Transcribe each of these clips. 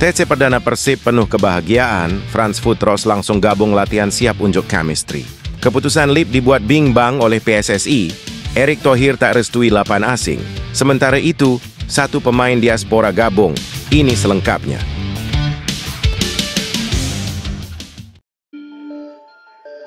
TC perdana Persib penuh kebahagiaan, Franz Futros langsung gabung latihan siap unjuk chemistry. Keputusan Lip dibuat bimbang oleh PSSI, Erick Thohir tak restui 8 asing. Sementara itu, 1 pemain diaspora gabung. Ini selengkapnya.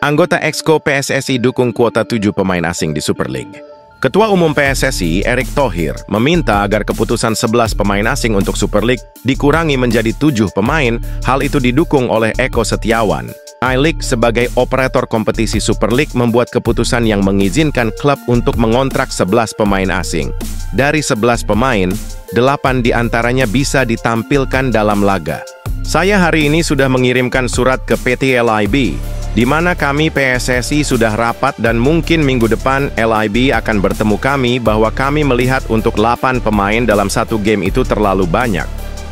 Anggota Exco PSSI dukung kuota 7 pemain asing di Super League. Ketua Umum PSSI, Erick Thohir, meminta agar keputusan 11 pemain asing untuk Super League dikurangi menjadi 7 pemain. Hal itu didukung oleh Eko Setiawan. I-League sebagai operator kompetisi Super League membuat keputusan yang mengizinkan klub untuk mengontrak 11 pemain asing. Dari 11 pemain, 8 diantaranya bisa ditampilkan dalam laga. Saya hari ini sudah mengirimkan surat ke PT LIB, di mana kami PSSI sudah rapat dan mungkin minggu depan LIB akan bertemu kami bahwa kami melihat untuk 8 pemain dalam satu game itu terlalu banyak.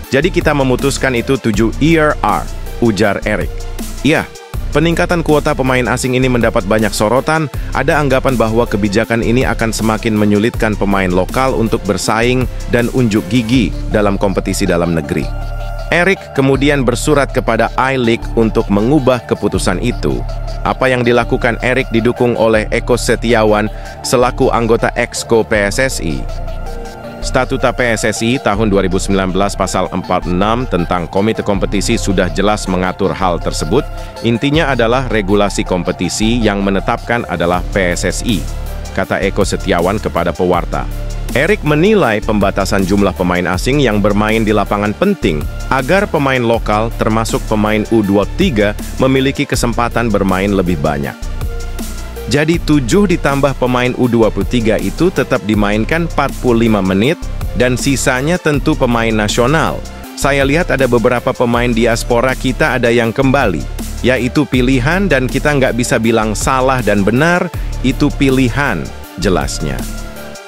Jadi kita memutuskan itu 7 ERR, ujar Erick. Ya, peningkatan kuota pemain asing ini mendapat banyak sorotan. Ada anggapan bahwa kebijakan ini akan semakin menyulitkan pemain lokal untuk bersaing dan unjuk gigi dalam kompetisi dalam negeri. Erick kemudian bersurat kepada I-League untuk mengubah keputusan itu. Apa yang dilakukan Erick didukung oleh Eko Setiawan selaku anggota Exco PSSI. Statuta PSSI tahun 2019 pasal 46 tentang komite kompetisi sudah jelas mengatur hal tersebut. Intinya adalah regulasi kompetisi yang menetapkan adalah PSSI, kata Eko Setiawan kepada pewarta. Erick menilai pembatasan jumlah pemain asing yang bermain di lapangan penting agar pemain lokal termasuk pemain U23 memiliki kesempatan bermain lebih banyak. Jadi 7 ditambah pemain U23 itu tetap dimainkan 45 menit dan sisanya tentu pemain nasional. Saya lihat ada beberapa pemain diaspora kita ada yang kembali, yaitu pilihan dan kita nggak bisa bilang salah dan benar, itu pilihan, jelasnya.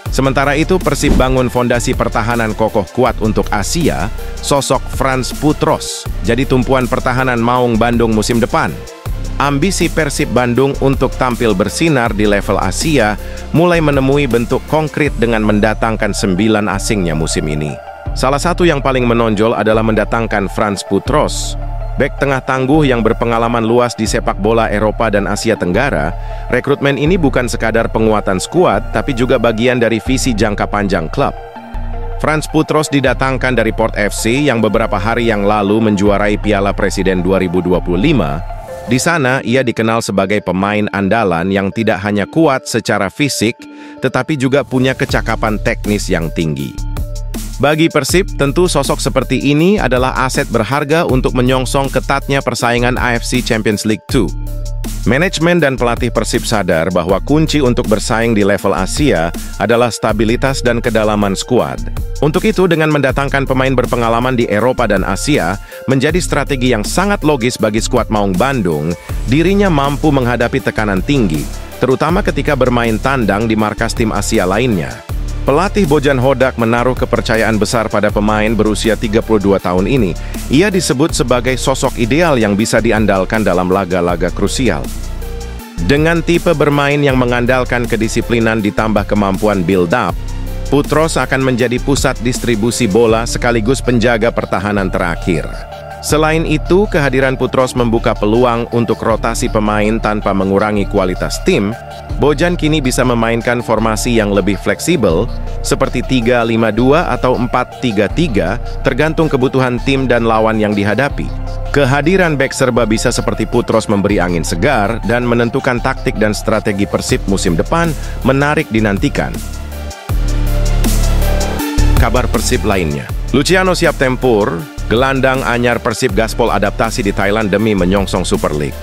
Sementara itu, Persib bangun fondasi pertahanan kokoh kuat untuk Asia, sosok Franz Futros jadi tumpuan pertahanan Maung Bandung musim depan. Ambisi Persib Bandung untuk tampil bersinar di level Asia mulai menemui bentuk konkret dengan mendatangkan 9 asingnya musim ini. Salah satu yang paling menonjol adalah mendatangkan Franz Futros. Bek tengah tangguh yang berpengalaman luas di sepak bola Eropa dan Asia Tenggara, rekrutmen ini bukan sekadar penguatan skuad, tapi juga bagian dari visi jangka panjang klub. Franz Futros didatangkan dari Port FC yang beberapa hari yang lalu menjuarai Piala Presiden 2025. Di sana, ia dikenal sebagai pemain andalan yang tidak hanya kuat secara fisik, tetapi juga punya kecakapan teknis yang tinggi. Bagi Persib, tentu sosok seperti ini adalah aset berharga untuk menyongsong ketatnya persaingan AFC Champions League 2. Manajemen dan pelatih Persib sadar bahwa kunci untuk bersaing di level Asia adalah stabilitas dan kedalaman skuad. Untuk itu, dengan mendatangkan pemain berpengalaman di Eropa dan Asia, menjadi strategi yang sangat logis bagi skuad Maung Bandung. Dirinya mampu menghadapi tekanan tinggi, terutama ketika bermain tandang di markas tim Asia lainnya. Pelatih Bojan Hodak menaruh kepercayaan besar pada pemain berusia 32 tahun ini. Ia disebut sebagai sosok ideal yang bisa diandalkan dalam laga-laga krusial. Dengan tipe bermain yang mengandalkan kedisiplinan ditambah kemampuan build-up, Futros akan menjadi pusat distribusi bola sekaligus penjaga pertahanan terakhir. Selain itu, kehadiran Futros membuka peluang untuk rotasi pemain tanpa mengurangi kualitas tim. Bojan kini bisa memainkan formasi yang lebih fleksibel, seperti 3-5-2 atau 4-3-3, tergantung kebutuhan tim dan lawan yang dihadapi. Kehadiran bek serba bisa seperti Futros memberi angin segar dan menentukan taktik dan strategi Persib musim depan menarik dinantikan. Kabar Persib lainnya. Luciano siap tempur, gelandang anyar Persib gaspol adaptasi di Thailand demi menyongsong Super League.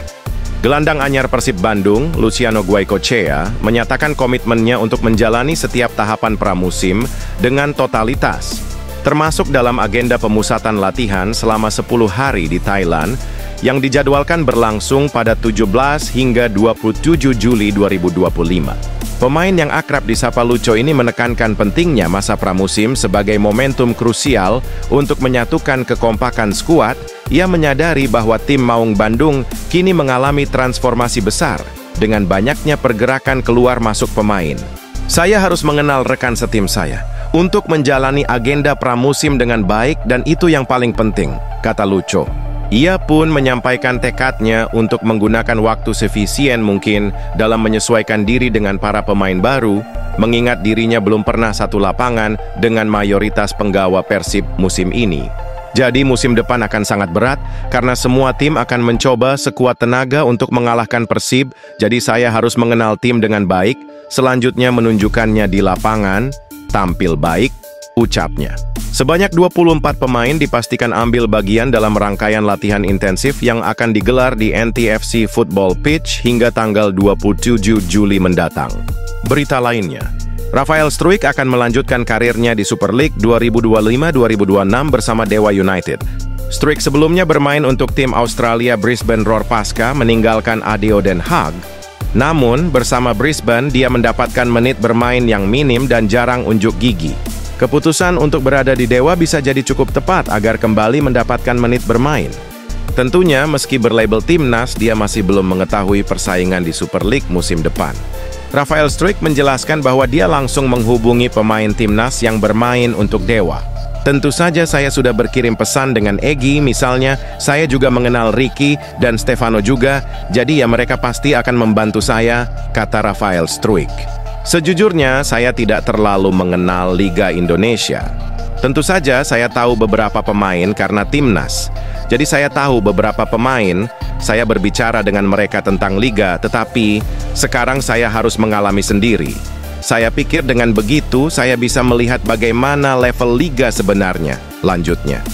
Gelandang anyar Persib Bandung, Luciano Guaicochea, menyatakan komitmennya untuk menjalani setiap tahapan pramusim dengan totalitas, termasuk dalam agenda pemusatan latihan selama 10 hari di Thailand, yang dijadwalkan berlangsung pada 17 hingga 27 Juli 2025. Pemain yang akrab disapa Luco ini menekankan pentingnya masa pramusim sebagai momentum krusial untuk menyatukan kekompakan skuad. Ia menyadari bahwa tim Maung Bandung kini mengalami transformasi besar dengan banyaknya pergerakan keluar masuk pemain. Saya harus mengenal rekan setim saya untuk menjalani agenda pramusim dengan baik dan itu yang paling penting. kata Lucho. Ia pun menyampaikan tekadnya untuk menggunakan waktu sefisien mungkin dalam menyesuaikan diri dengan para pemain baru, mengingat dirinya belum pernah satu lapangan dengan mayoritas penggawa Persib musim ini. Jadi musim depan akan sangat berat karena semua tim akan mencoba sekuat tenaga untuk mengalahkan Persib, jadi saya harus mengenal tim dengan baik, selanjutnya menunjukkannya di lapangan, tampil baik, ucapnya. Sebanyak 24 pemain dipastikan ambil bagian dalam rangkaian latihan intensif yang akan digelar di NTFC Football Pitch hingga tanggal 27 Juli mendatang. Berita lainnya, Rafael Struijk akan melanjutkan karirnya di Super League 2025-2026 bersama Dewa United. Struijk sebelumnya bermain untuk tim Australia Brisbane Roar pasca meninggalkan ADO Den Haag. Namun, bersama Brisbane, dia mendapatkan menit bermain yang minim dan jarang unjuk gigi. Keputusan untuk berada di Dewa bisa jadi cukup tepat agar kembali mendapatkan menit bermain. Tentunya, meski berlabel timnas, dia masih belum mengetahui persaingan di Super League musim depan. Rafael Struijk menjelaskan bahwa dia langsung menghubungi pemain timnas yang bermain untuk Dewa. Tentu saja saya sudah berkirim pesan dengan Egy, misalnya, saya juga mengenal Ricky dan Stefano juga, jadi ya mereka pasti akan membantu saya, kata Rafael Struijk. Sejujurnya, saya tidak terlalu mengenal Liga Indonesia. Tentu saja saya tahu beberapa pemain karena timnas. Jadi saya tahu beberapa pemain, saya berbicara dengan mereka tentang Liga, tetapi sekarang saya harus mengalami sendiri. Saya pikir dengan begitu, saya bisa melihat bagaimana level Liga sebenarnya, lanjutnya.